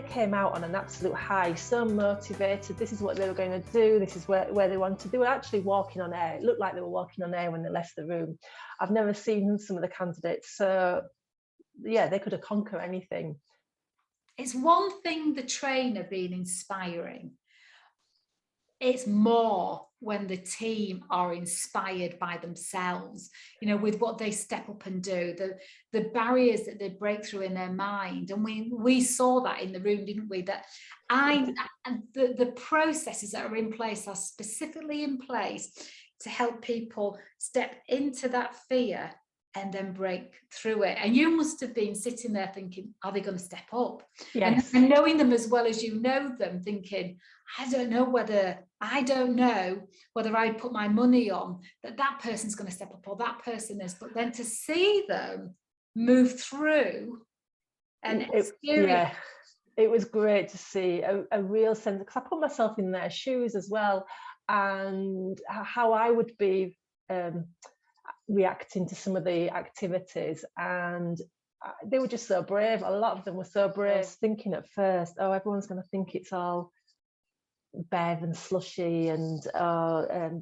came out on an absolute high, so motivated. This is what they were going to do. This is where they wanted to do. They were actually walking on air. It looked like they were walking on air when they left the room. I've never seen some of the candidates. So yeah, they could have conquered anything. It's one thing, the trainer being inspiring. It's more when the team are inspired by themselves, you know, with what they step up and do, the barriers that they break through in their mind. And we saw that in the room, didn't we? That the processes that are in place are specifically in place to help people step into that fear and then break through it. And you must have been sitting there thinking, are they going to step up? Yes. And knowing them as well as you know them, thinking, I don't know whether I put my money on that person's going to step up or that person is. But then to see them move through and experience. Yeah, it was great to see a real sense, because I put myself in their shoes as well, and how I would be reacting to some of the activities, and they were just so brave. A lot of them were so brave, thinking at first, oh, everyone's going to think it's all bev and slushy and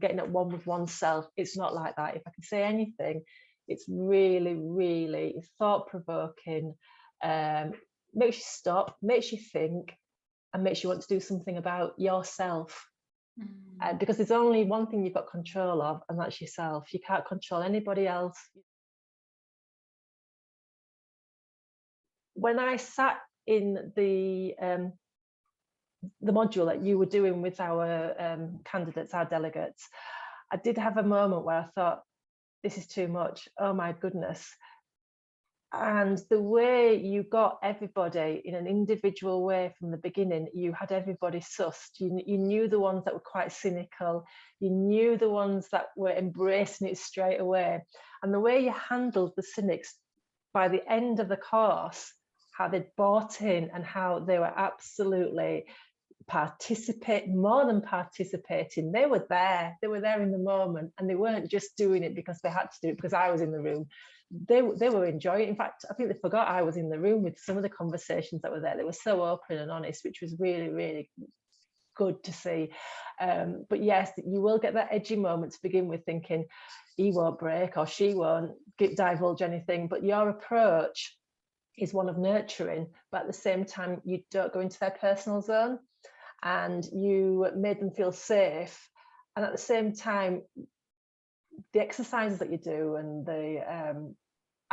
getting at one with oneself. It's not like that. If I can say anything, it's really, really thought-provoking, makes you stop, makes you think, and makes you want to do something about yourself. Because there's only one thing you've got control of, and that's yourself. You can't control anybody else. When I sat in the module that you were doing with our candidates, our delegates, I did have a moment where I thought, this is too much. Oh my goodness. And the way you got everybody in an individual way from the beginning, you had everybody sussed. You knew the ones that were quite cynical. You knew the ones that were embracing it straight away. And the way you handled the cynics by the end of the course, how they'd bought in and how they were absolutely more than participating. They were there in the moment, and they weren't just doing it because they had to do it because I was in the room. They were enjoying it. In fact, I think they forgot I was in the room with some of the conversations that were there. They were so open and honest, which was really, really good to see. But yes, you will get that edgy moment to begin with, thinking he won't break or she won't divulge anything, but your approach is one of nurturing, but at the same time you don't go into their personal zone, and you made them feel safe. And at the same time, the exercises that you do and the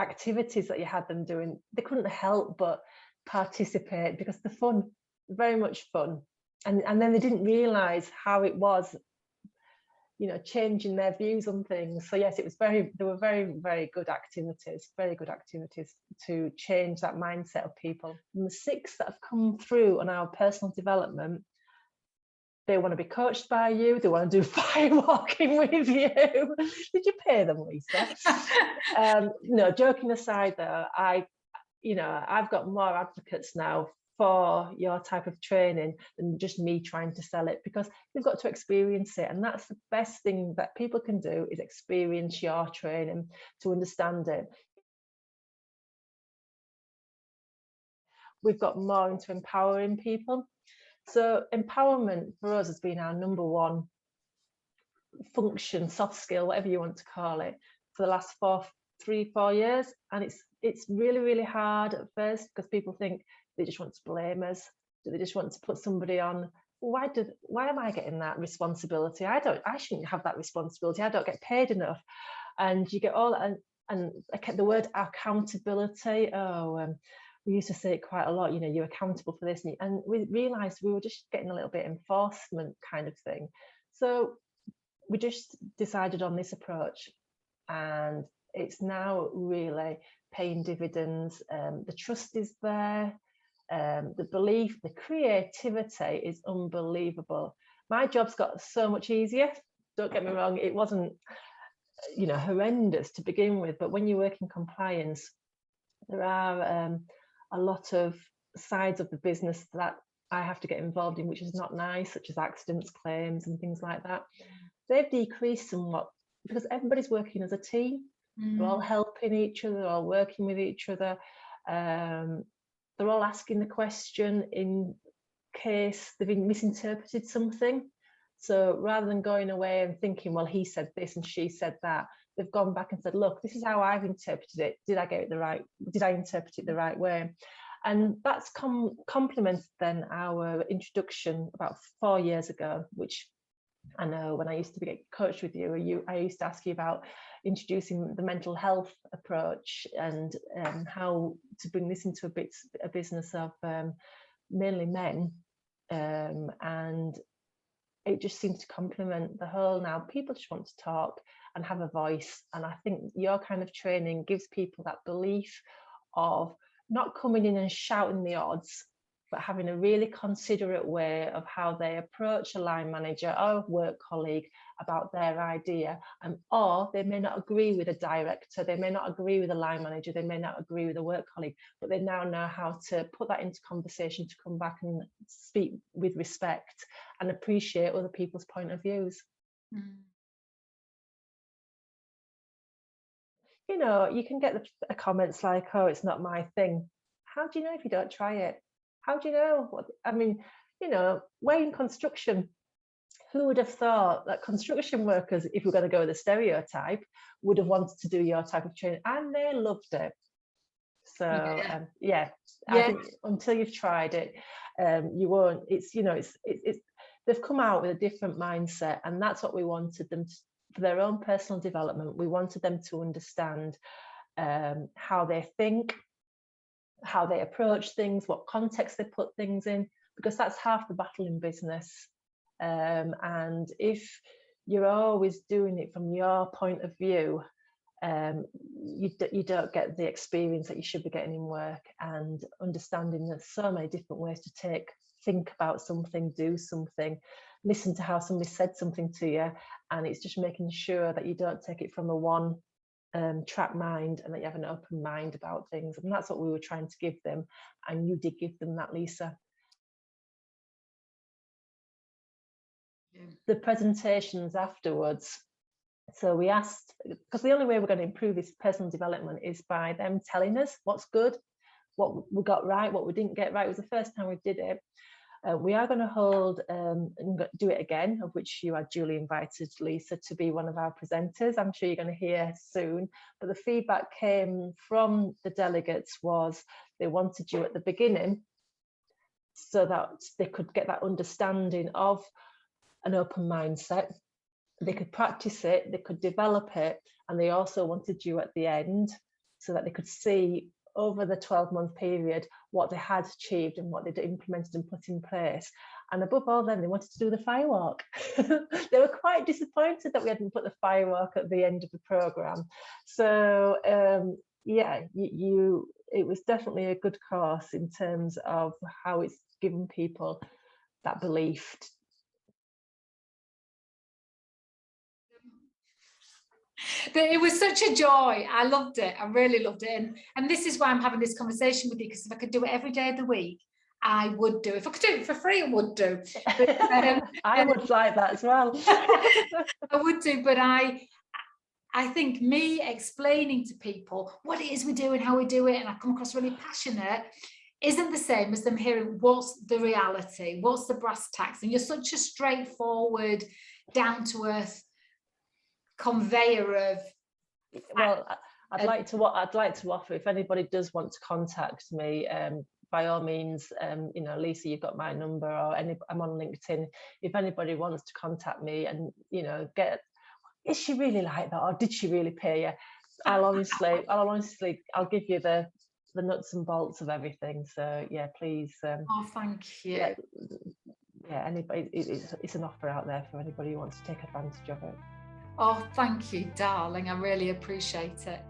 activities that you had them doing, they couldn't help but participate, because they're fun, very much fun. And then they didn't realise how it was, you know, changing their views on things. So yes, they were very, very good activities to change that mindset of people. And the 6 that have come through on our personal development, they want to be coached by you. They want to do firewalking with you. Did you pay them, Lisa? No, joking aside though, I've got more advocates now for your type of training than just me trying to sell it, because you've got to experience it. And that's the best thing that people can do, is experience your training to understand it. We've got more into empowering people. So empowerment for us has been our number one function, soft skill, whatever you want to call it, for the last 3-4 years. And it's really, really hard at first, because people think they just want to blame us. Do they just want to put somebody on? Why am I getting that responsibility? I shouldn't have that responsibility. I don't get paid enough. And you get all and the word accountability. We used to say it quite a lot, you know, you're accountable for this. And we realised we were just getting a little bit enforcement kind of thing. So we just decided on this approach, and it's now really paying dividends. The trust is there, the belief, the creativity is unbelievable. My job's got so much easier. Don't get me wrong, it wasn't, you know, horrendous to begin with, but when you work in compliance, there are a lot of sides of the business that I have to get involved in, which is not nice, such as accidents claims and things like that. They've decreased somewhat because everybody's working as a team. They're all helping each other, they're all working with each other. they're all asking the question in case they've been misinterpreted something. So rather than going away and thinking, well, he said this and she said that, they've gone back and said, look, this is how I've interpreted it. Did I interpret it the right way? And that's complemented then our introduction about 4 years ago, which I know when I used to be coached with you, I used to ask you about introducing the mental health approach and how to bring this into a business of mainly men, and it just seems to complement the whole. Now people just want to talk and have a voice, and I think your kind of training gives people that belief of not coming in and shouting the odds, but having a really considerate way of how they approach a line manager or a work colleague about their idea. Or they may not agree with a director, they may not agree with a line manager, they may not agree with a work colleague, but they now know how to put that into conversation, to come back and speak with respect and appreciate other people's point of views. You know, you can get the comments like, oh, it's not my thing. How do you know if you don't try it? How do you know? I mean, you know, we're in construction. Who would have thought that construction workers, if we're going to go with a stereotype, would have wanted to do your type of training? And they loved it. So I think until you've tried it, you won't. It's, you know, it's they've come out with a different mindset, and that's what we wanted them to, for their own personal development. We wanted them to understand how they think, how they approach things, what context they put things in, because that's half the battle in business. And if you're always doing it from your point of view, you don't get the experience that you should be getting in work, and understanding there's so many different ways to think about something, do something, listen to how somebody said something to you, and it's just making sure that you don't take it from a one track mind, and that you have an open mind about things. And that's what we were trying to give them, and you did give them that, Lisa. The presentations afterwards, so we asked, because the only way we're going to improve this personal development is by them telling us what's good, what we got right, what we didn't get right. It was the first time we did it. We are going to hold and do it again, of which you are duly invited, Lisa, to be one of our presenters. I'm sure you're going to hear soon. But the feedback came from the delegates was they wanted you at the beginning so that they could get that understanding of an open mindset. They could practice it, they could develop it, and they also wanted you at the end so that they could see over the 12-month period what they had achieved and what they'd implemented and put in place. And above all, then they wanted to do the firework. They were quite disappointed that we hadn't put the firework at the end of the programme. So it was definitely a good course in terms of how it's given people that belief. It was such a joy. I loved it. I really loved it. And this is why I'm having this conversation with you, because if I could do it every day of the week, I would do. If I could do it for free, I would do. But, I would like that as well. I would do, but I think me explaining to people what it is we do and how we do it, and I come across really passionate, isn't the same as them hearing what's the reality, what's the brass tacks. And you're such a straightforward, down-to-earth conveyor of. Well, I'd like to offer, if anybody does want to contact me, by all means, you know, Lisa, you've got my number, or I'm on LinkedIn. If anybody wants to contact me and, you know, is she really like that, or did she really pay you? I'll give you the nuts and bolts of everything. So yeah, please. Oh, thank you. Yeah, anybody, it's an offer out there for anybody who wants to take advantage of it. Oh, thank you, darling. I really appreciate it.